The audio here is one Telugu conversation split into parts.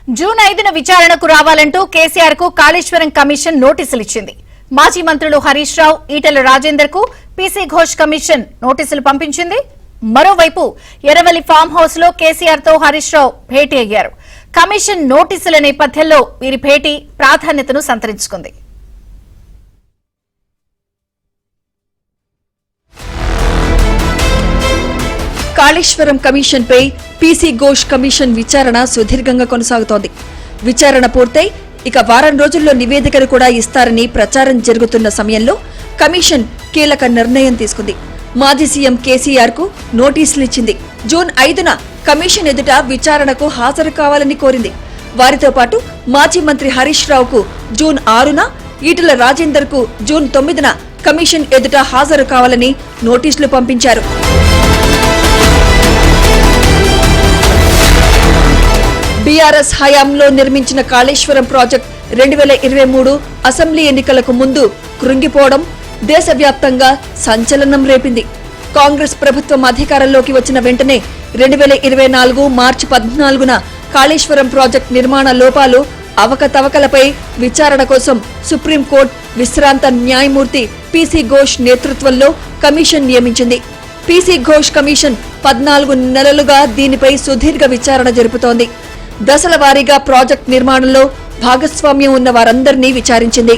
జూన్ 5న విచారణకు రావాలంటూ కేసీఆర్ కు కాళేశ్వరం కమిషన్ నోటీసులు ఇచ్చింది. మాజీ మంత్రులు హరీష్ రావు, ఈటెల రాజేందర్ కు పీసీ ఘోష్ కమిషన్ నోటీసులు పంపించింది. మరోవైపు ఎర్రవల్లి ఫామ్ హౌస్ లో కేసీఆర్ తో హరీష్ రావు భేటీ అయ్యారు. కమిషన్ నోటీసుల నేపథ్యంలో వీరి భేటీ ప్రాధాన్యతను సంతరించుకుంది. కాళేశ్వరం కమిషన్ పై పీసీ ఘోష్ కమిషన్ విచారణ సుదీర్ఘంగా కొనసాగుతోంది. విచారణ పూర్తయి ఇక వారం రోజుల్లో నివేదికను కూడా ఇస్తారని ప్రచారం జరుగుతున్న సమయంలో కమిషన్ కీలక నిర్ణయం తీసుకుంది. మాజీ సీఎం కేసీఆర్ కు నోటీసులు ఇచ్చింది. జూన్ 5న కమిషన్ ఎదుట విచారణకు హాజరు కావాలని కోరింది. వారితో పాటు మాజీ మంత్రి హరీష్ రావుకు జూన్ 6న, ఈటెల రాజేందర్ కు జూన్ 9న కమిషన్ ఎదుట హాజరు కావాలని నోటీసులు పంపించారు. బీఆర్ఎస్ హయాంలో నిర్మించిన కాళేశ్వరం ప్రాజెక్ట్ 2023 అసెంబ్లీ ఎన్నికలకు ముందు కృంగిపోవడం దేశవ్యాప్తంగా సంచలనం రేపింది. కాంగ్రెస్ ప్రభుత్వం అధికారంలోకి వచ్చిన వెంటనే 2024 మార్చి 14న కాళేశ్వరం ప్రాజెక్ట్ నిర్మాణ లోపాలు, అవకతవకలపై విచారణ కోసం సుప్రీంకోర్టు విశ్రాంత న్యాయమూర్తి పీసీ ఘోష్ నేతృత్వంలో కమిషన్ నియమించింది. పీసీ ఘోష్ కమిషన్ 14 నెలలుగా దీనిపై సుదీర్ఘ విచారణ జరుపుతోంది. దశల వారీగా ప్రాజెక్ట్ నిర్మాణంలో భాగస్వామ్యం ఉన్న వారందరినీ విచారించింది.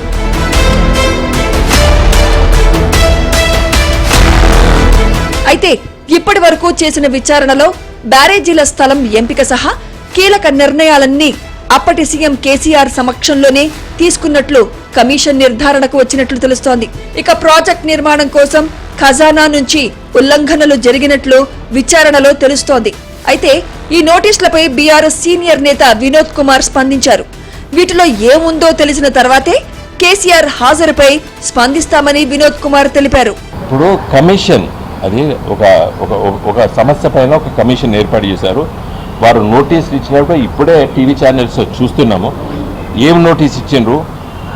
అయితే ఇప్పటి వరకు చేసిన విచారణలో బ్యారేజీల స్థలం ఎంపిక సహా కీలక నిర్ణయాలన్నీ అప్పటి సీఎం కేసీఆర్ సమక్షంలోనే తీసుకున్నట్లు కమిషన్ నిర్ధారణకు వచ్చినట్లు తెలుస్తోంది. ఇక ప్రాజెక్ట్ నిర్మాణం కోసం ఖజానా నుంచి ఉల్లంఘనలు జరిగినట్లు విచారణలో తెలుస్తోంది. అయితే ఈ నోటీసులపై బీఆర్ఎస్ సీనియర్ నేత వినోద్ కుమార్ స్పందించారు. వీటిలో ఏముందో తెలిసిన తర్వాతే కేసీఆర్ హాజరుపై స్పందిస్తామని వినోద్ కుమార్ తెలిపారు. ఇప్పుడు కమిషన్ అది ఒక సమస్య పైన ఒక కమిషన్ ఏర్పాటు చేశారు. వారు నోటీసులు ఇచ్చినప్పుడు ఇప్పుడే టీవీ ఛానల్స్ చూస్తున్నాము. ఏం నోటీస్ ఇచ్చిండ్రు,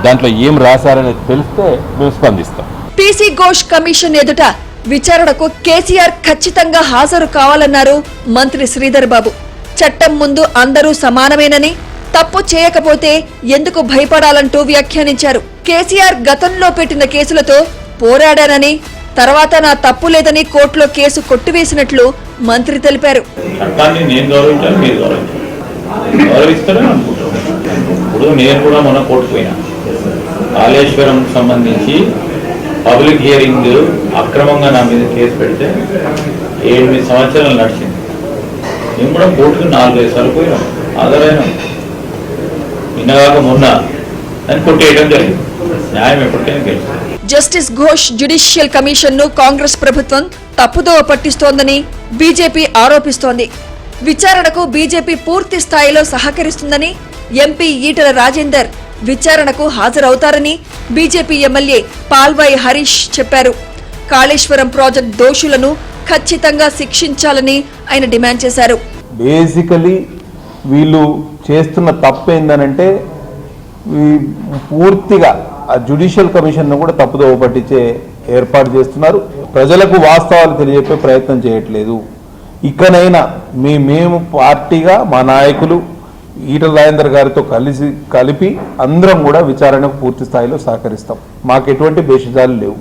దాంట్లో ఏం రాశారనేది తెలిస్తే మేము స్పందిస్తాం. పీసీ ఘోష్ కమిషన్ ఎదుట విచారణకు కేసీఆర్ ఖచ్చితంగా హాజరు కావాలన్నారు మంత్రి శ్రీధర్ బాబు. చట్టం ముందు అందరూ సమానమేనని, తప్పు చేయకపోతే ఎందుకు భయపడాలంటూ వ్యాఖ్యానించారు. కేసీఆర్ గతంలో పెట్టిన కేసులతో పోరాడానని, తర్వాత నా తప్పు లేదని కోర్టులో కేసు కొట్టివేసినట్లు మంత్రి తెలిపారు. కాళేశ్వరం సంబంధించి పబ్లిక్ హియరింగ్ అక్రమంగా నా మీద కేసు పెడితే 8 సంవత్సరాలు నడిచింది. మేము కూడా కోర్టుకు 4-5 సార్లు పోయినాం, ఆధారైనాం. నిన్నగాక మొన్న అని కొట్టేయడం జరిగింది. న్యాయం ఎప్పటికైనా గెలుస్తుంది. జస్టిస్ ఘోష్ జ్యుడిషియల్ కమిషన్ ను కాంగ్రెస్ ప్రభుత్వం తప్పుదోవ పట్టిస్తోందని బీజేపీ ఆరోపిస్తోంది. విచారణకు బీజేపీ పూర్తి స్థాయిలో సహకరిస్తుందని ఎంపీ ఈటెల రాజేందర్ విచారణకు హాజరవుతారని బీజేపీ ఎమ్మెల్యే పాల్వాయి హరీష్ చెప్పారు. కాళేశ్వరం ప్రాజెక్ట్ దోషులను ఖచ్చితంగా శిక్షించాలని ఆయన డిమాండ్ చేశారు. బేసికలీ వీళ్ళు చేస్తున్న తప్పు ఏందనంటే పూర్తిగా ఆ జ్యుడిషియల్ కమిషన్ కూడా తప్పుదోవ పట్టించే ఏర్పాటు చేస్తున్నారు. ప్రజలకు వాస్తవాలు తెలియజెప్పే ప్రయత్నం చేయట్లేదు. ఇకనైనా మేము పార్టీగా మా నాయకులు ఈటెల రాజేందర్ గారితో కలిపి అందరం కూడా విచారణకు పూర్తి స్థాయిలో సహకరిస్తాం. మాకు ఎటువంటి భేషజాలు లేవు.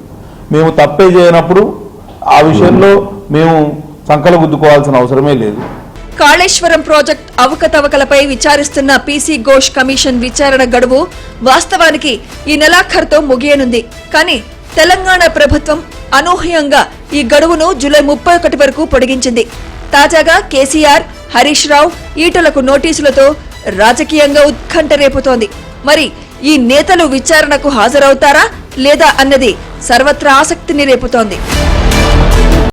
మేము తప్పే చేయనప్పుడు ఆ విషయంలో మేము సంకలగుద్దుకోవాల్సిన అవసరమే లేదు. కాళేశ్వరం ప్రాజెక్ట్ అవకతవకలపై విచారిస్తున్న పీసీ ఘోష్ కమిషన్ విచారణ గడువు వాస్తవానికి ఈ నెలాఖరుతో ముగియనుంది. కానీ తెలంగాణ ప్రభుత్వం అనూహ్యంగా ఈ గడువును జూలై 31 వరకు పొడిగించింది. తాజాగా కేసీఆర్, హరీష్ రావు, ఈటలకు నోటీసులతో రాజకీయంగా ఉత్కంఠ రేపుతోంది. మరి ఈ నేతలు విచారణకు హాజరవుతారా లేదా అన్నది సర్వత్రా ఆసక్తిని రేపుతోంది.